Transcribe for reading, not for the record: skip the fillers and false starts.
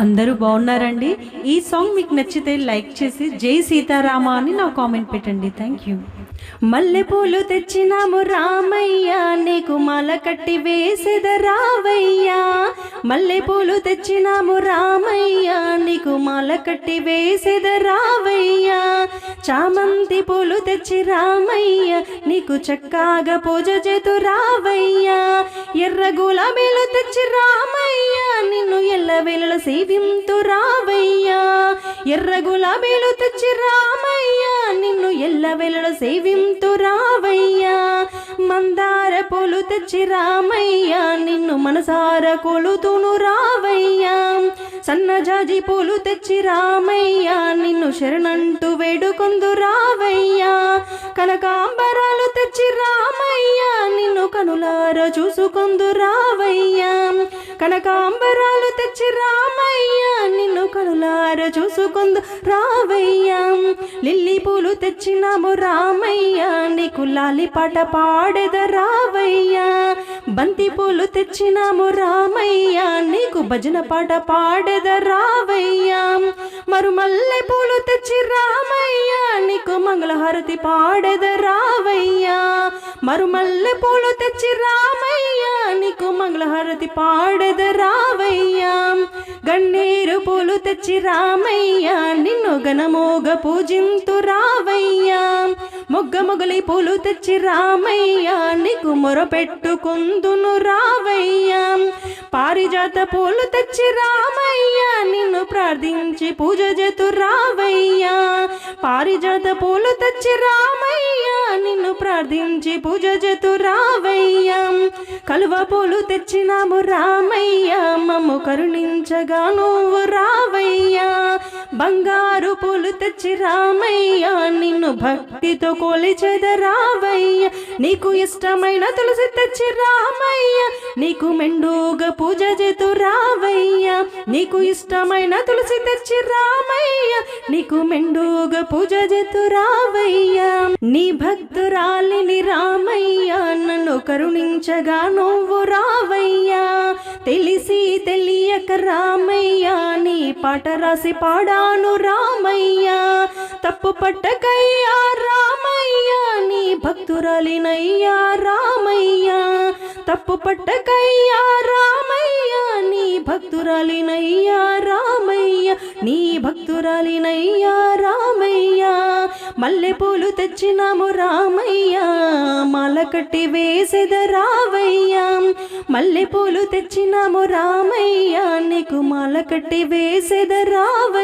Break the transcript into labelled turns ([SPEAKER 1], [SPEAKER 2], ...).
[SPEAKER 1] అందరూ బాగున్నారండి. ఈ సాంగ్ మీకు నచ్చితే లైక్ చేసి జై సీతారామ అని నా కామెంట్ పెట్టండి. Thank you. మల్లె పూలు తెచ్చినాము రామయ్య, నీకు మాల కట్టి వేసేద రావయ్యా. మల్లె పూలు తెచ్చినాము రామయ్య, నీకు మాల కట్టి వేసేద రావయ్యా. చామంతి పూలు తెచ్చి రామయ్య, నీకు చక్కగా పూజ చేతు రావయ్యా. ఎర్ర గులాబీలు తెచ్చి రామయ్య, నిన్ను ఎల్లవేళ సేవింతు రావయ్యా. ఎర్ర గులాబీలు తెచ్చి రామయ్య, నిన్ను ఎల్లవేళ సేవింతు రావయ్యా. మందార పూలు తెచ్చి రామయ్య, నిన్ను మనసార కొలుతును రావయ్యా. సన్నజాజి పూలు తెచ్చి రామయ్య, నిన్ను శరణంటూ వేడుకొందు రావయ్యా. కనకాంబరాలు తెచ్చి రామయ్య, నిన్ను కనులార చూసుకొందు రావయ్యా. కనకాంబరాలు తెచ్చి రామయ్య, నిన్ను కనులార చూసుకొందు రావయ్యా. లిల్లీ పూలు తెచ్చినాము రామయ్య, నీకు లాలి పాట పాడెద రావయ్యా. బంతి పూలు తెచ్చినాము రామయ్య, నీకు భజన పాట పాడెద రావయ్యా. మరుమల్లె పూలు తెచ్చి రామయ్య, నీకు మంగళహారతి పాడెద రావయ్యా. మరుమల్లె పూలు తెచ్చి రామయ్య, నీకు మంగళహారతి పాడెద రావయ్యా. గన్నేరు పూలు తెచ్చి రామయ్య, నిన్ను గణమోగ పూజింతు రావయ్యా. మొగ్గలి పూలు తెచ్చి రామయ్య, నీకు మొరపెట్టుకుందును రావయ్యా. పారిజాత పూలు తెచ్చి రామయ్య, నిన్ను ప్రార్థించి పూజ చేతు రావయ్యా. పారిజాత పూలు తెచ్చి రామయ్య, నిన్ను ప్రార్థించి పూజ చేతు రావయ్యా. కలువ పూలు తెచ్చినాము రామయ్య, మమ్ము కరుణించగా నువ్వు రావయ్యా. బంగారు పూలు తెచ్చి రామయ్య, నిన్ను భక్తితో కొలిచెద రావయ్య. నీకు ఇష్టమైన తులసి తెచ్చి రామయ్య, నీకు మెండుగా పూజ చేతు రావయ్య. నీకు ఇష్టమైన తులసి తెచ్చి రామయ్య, నీకు మెండుగా పూజ చేతు రావయ్యా. నీ భక్తురాలిని రామయ్య, నన్ను కరుణించగా నువ్వు రావయ్యా. తెలిసి తెలియక రామయ్య, నీ పాట రాసి పాడాను రామయ్య. తప్పు పట్టకయ్యా రామయ్య, నీ భక్తురాలినయ్యా రామయ్య. తప్పు పట్టకయ్యా రామయ్య, నీ భక్తురాలినయ్యా రామయ్య. నీ భక్తురాలినయ్యా రామయ్య. మల్లె పూలు తెచ్చినాము రామయ్య, మాల కట్టి వేసేద రావయ్యా. మల్లె పూలు తెచ్చినాము రామయ్య, నీకు మాల కట్టి వేసేద రావయ్య.